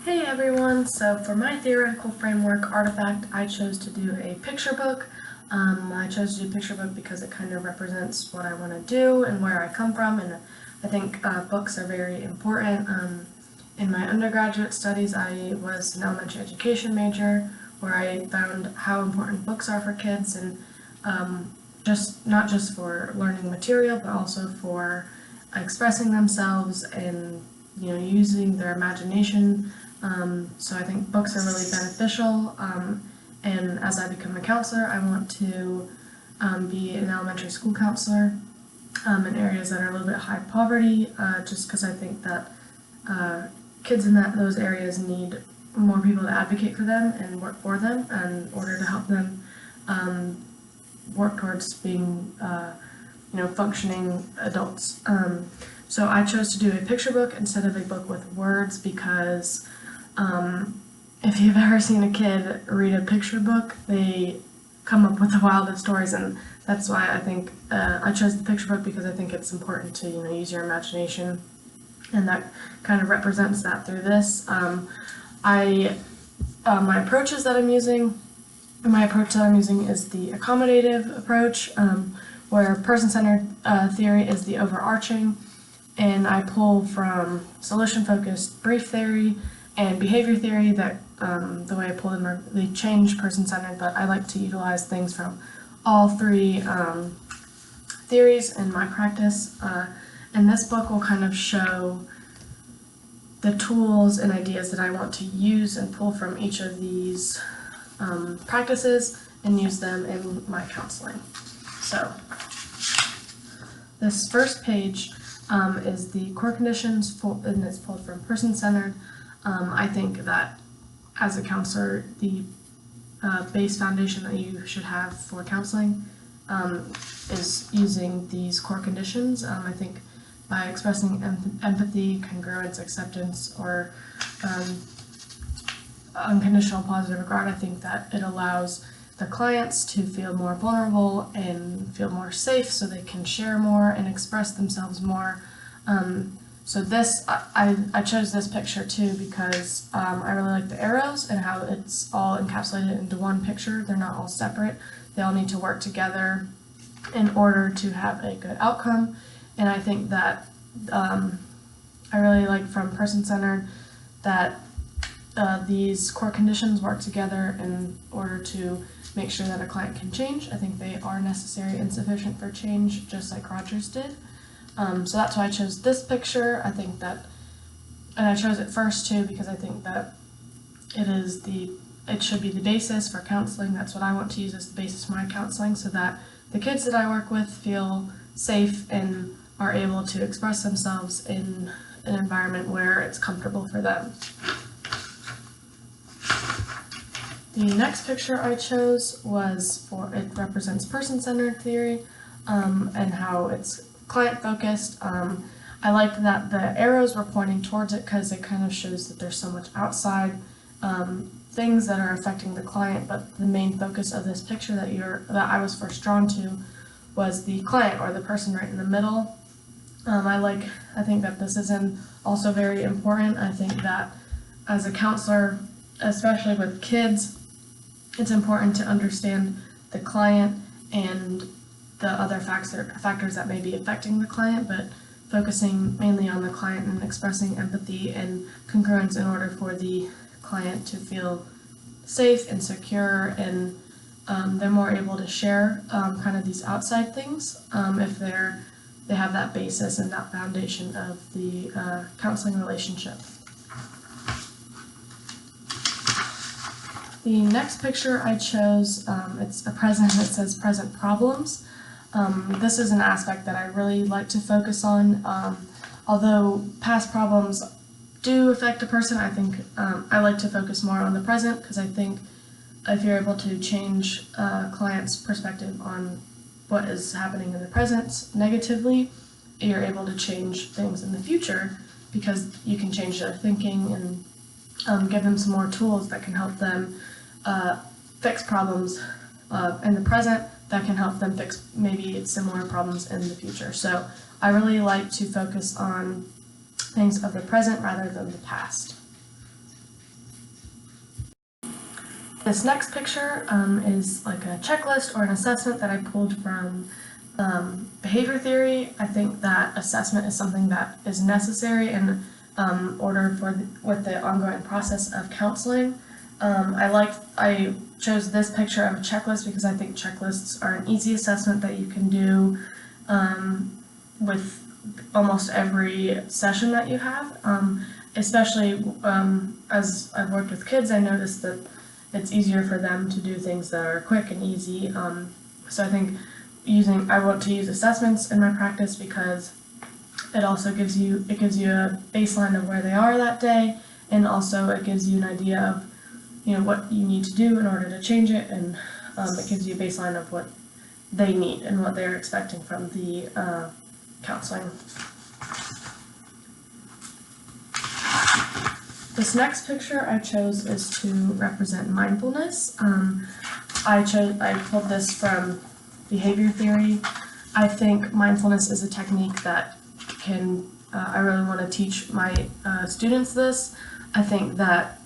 Hey everyone, so for my theoretical framework artifact, I chose to do a picture book. I chose to do a picture book because it kind of represents what I want to do and where I come from, and I think books are very important. In my undergraduate studies, I was an elementary education major, where I found how important books are for kids, and just not just for learning material, but also for expressing themselves and using their imagination. So I think books are really beneficial, and as I become a counselor, I want to be an elementary school counselor in areas that are a little bit high poverty, just because I think that kids in those areas need more people to advocate for them and work for them in order to help them work towards being functioning adults. So I chose to do a picture book instead of a book with words because if you've ever seen a kid read a picture book, they come up with the wildest stories, and that's why I think I chose the picture book, because I think it's important to use your imagination, and that kind of represents that through this. My approaches that I'm using, my approach that I'm using is the accommodative approach, where person-centered theory is the overarching, and I pull from solution-focused brief theory and behavior theory. That the way I pull them are they change person-centered, but I like to utilize things from all three theories in my practice. And this book will kind of show the tools and ideas that I want to use and pull from each of these practices and use them in my counseling. So this first page is the core conditions, and it's pulled from person-centered. I think that as a counselor, the base foundation that you should have for counseling is using these core conditions. I think by expressing empathy, congruence, acceptance, or unconditional positive regard, I think that it allows the clients to feel more vulnerable and feel more safe, so they can share more and express themselves more. So this, I chose this picture too because I really like the arrows and how it's all encapsulated into one picture. They're not all separate. They all need to work together in order to have a good outcome. And I think that I really like from person-centered that these core conditions work together in order to make sure that a client can change. I think they are necessary and sufficient for change, just like Rogers did. So that's why I chose this picture. I think that, and I chose it first too because I think that it should be the basis for counseling. That's what I want to use as the basis for my counseling, so that the kids that I work with feel safe and are able to express themselves in an environment where it's comfortable for them. The next picture I chose it represents person-centered theory and how it's client-focused. I liked that the arrows were pointing towards it because it kind of shows that there's so much outside things that are affecting the client, but the main focus of this picture that I was first drawn to was the client, or the person right in the middle. I think that this is also very important. I think that as a counselor, especially with kids, it's important to understand the client and the other factors that may be affecting the client, but focusing mainly on the client and expressing empathy and congruence in order for the client to feel safe and secure, and they're more able to share kind of these outside things if they have that basis and that foundation of the counseling relationship. The next picture I chose, it's a present, it says present problems. This is an aspect that I really like to focus on. Although past problems do affect a person, I think I like to focus more on the present, because I think if you're able to change a client's perspective on what is happening in the present negatively, you're able to change things in the future, because you can change their thinking and give them some more tools that can help them fix problems in the present that can help them fix maybe similar problems in the future. So I really like to focus on things of the present rather than the past. This next picture is like a checklist or an assessment that I pulled from behavior theory. I think that assessment is something that is necessary in order with the ongoing process of counseling. I chose this picture of a checklist because I think checklists are an easy assessment that you can do with almost every session that you have. Especially as I've worked with kids, I noticed that it's easier for them to do things that are quick and easy. So I think I want to use assessments in my practice because it also gives you a baseline of where they are that day, and also it gives you an idea of what you need to do in order to change it, and it gives you a baseline of what they need and what they're expecting from the counseling. This next picture I chose is to represent mindfulness. I pulled this from behavior theory. I think mindfulness is a technique that I really want to teach my students this. I think that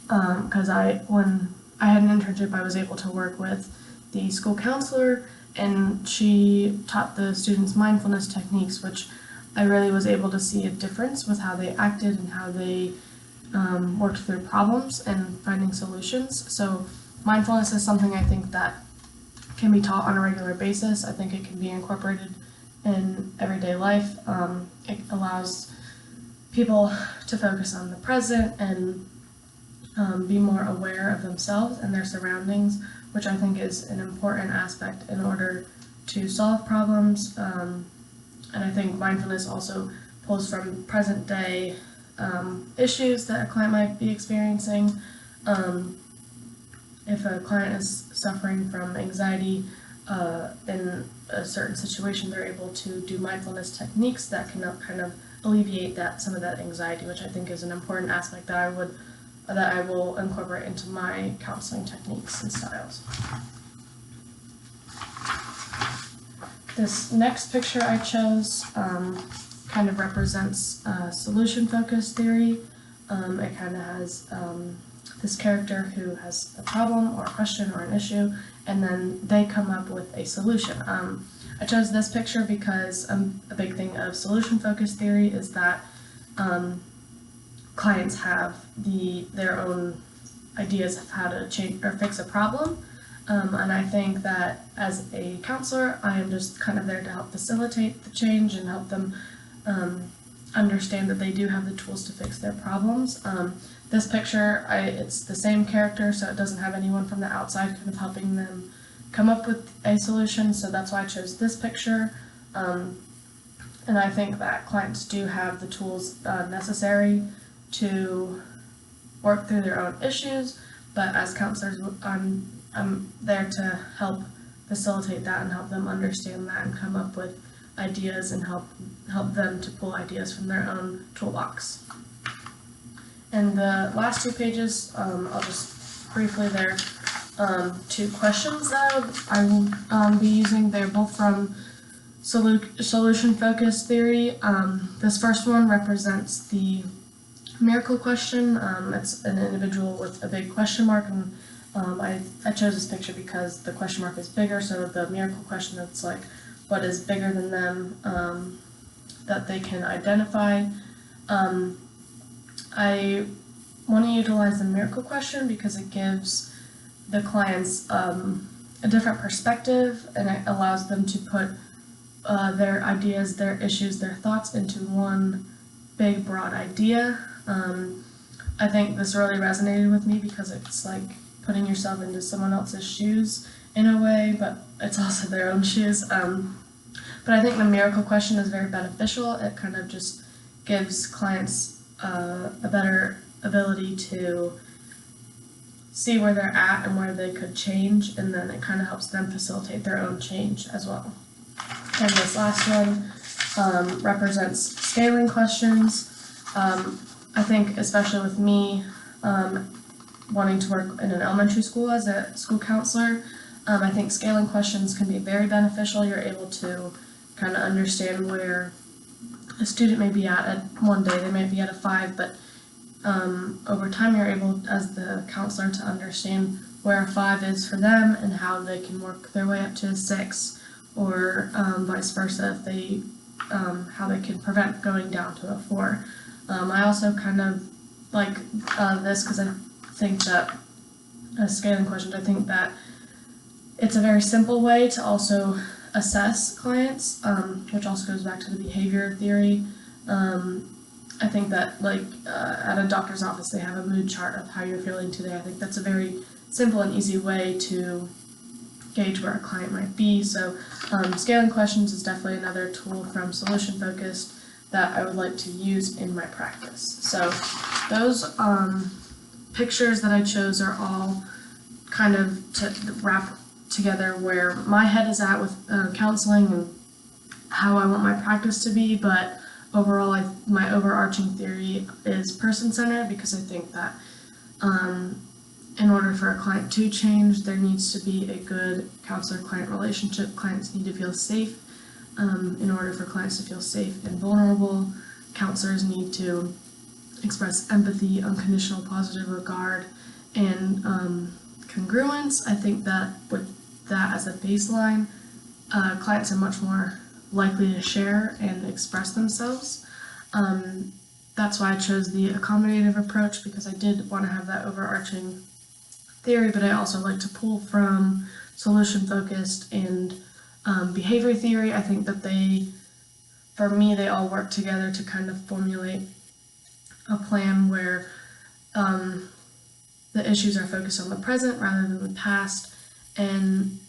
because when I had an internship, I was able to work with the school counselor, and she taught the students mindfulness techniques, which I really was able to see a difference with how they acted and how they worked through problems and finding solutions. So mindfulness is something I think that can be taught on a regular basis. I think it can be incorporated in everyday life. It allows people to focus on the present and be more aware of themselves and their surroundings, which I think is an important aspect in order to solve problems. And I think mindfulness also pulls from present day issues that a client might be experiencing. If a client is suffering from anxiety in a certain situation, they're able to do mindfulness techniques that can kind of alleviate some of that anxiety, which I think is an important aspect that I will incorporate into my counseling techniques and styles. This next picture I chose kind of represents solution-focused theory. It kind of has this character who has a problem or a question or an issue, and then they come up with a solution. I chose this picture because a big thing of solution-focused theory is that clients have their own ideas of how to change or fix a problem. And I think that as a counselor, I am just kind of there to help facilitate the change and help them understand that they do have the tools to fix their problems. This picture, it's the same character, so it doesn't have anyone from the outside kind of helping them come up with a solution, so that's why I chose this picture. And I think that clients do have the tools necessary to work through their own issues, but as counselors, I'm there to help facilitate that and help them understand that and come up with ideas and help them to pull ideas from their own toolbox. And the last two pages, I'll just briefly there, two questions that I will be using. They're both from solution-focused theory. This first one represents the miracle question. It's an individual with a big question mark, and I chose this picture because the question mark is bigger, so the miracle question, it's like what is bigger than them that they can identify. I want to utilize the miracle question because it gives the clients a different perspective, and it allows them to put their ideas, their issues, their thoughts into one big broad idea. I think this really resonated with me because it's like putting yourself into someone else's shoes in a way, but it's also their own shoes. But I think the miracle question is very beneficial. It kind of just gives clients a better ability to see where they're at and where they could change, and then it kind of helps them facilitate their own change as well. And this last one represents scaling questions. I think especially with me wanting to work in an elementary school as a school counselor, I think scaling questions can be very beneficial. You're able to kind of understand where a student may be at one day. They may be at a 5, but over time you're able, as the counselor, to understand where a 5 is for them and how they can work their way up to a 6, or vice versa, if they how they can prevent going down to a 4. I also kind of like this because I think that scaling questions, I think that it's a very simple way to also assess clients, which also goes back to the behavior theory. I think that at a doctor's office they have a mood chart of how you're feeling today. I think that's a very simple and easy way to gauge where a client might be. So scaling questions is definitely another tool from Solution Focused that I would like to use in my practice. So those pictures that I chose are all kind of to wrap together where my head is at with counseling and how I want my practice to be, but overall my overarching theory is person-centered, because I think that in order for a client to change, there needs to be a good counselor-client relationship. Clients need to feel safe. In order for clients to feel safe and vulnerable, counselors need to express empathy, unconditional positive regard, and congruence. I think that with that as a baseline, clients are much more likely to share and express themselves. That's why I chose the accommodative approach, because I did want to have that overarching theory, but I also like to pull from solution-focused and behavior theory. I think that for me, they all work together to kind of formulate a plan where the issues are focused on the present rather than the past, and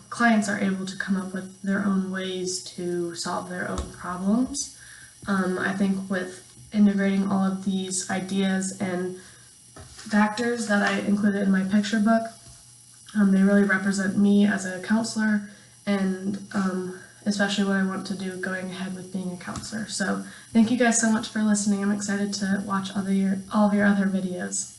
clients are able to come up with their own ways to solve their own problems. I think with integrating all of these ideas and factors that I included in my picture book, they really represent me as a counselor, and especially what I want to do going ahead with being a counselor. So thank you guys so much for listening. I'm excited to watch all of your other videos.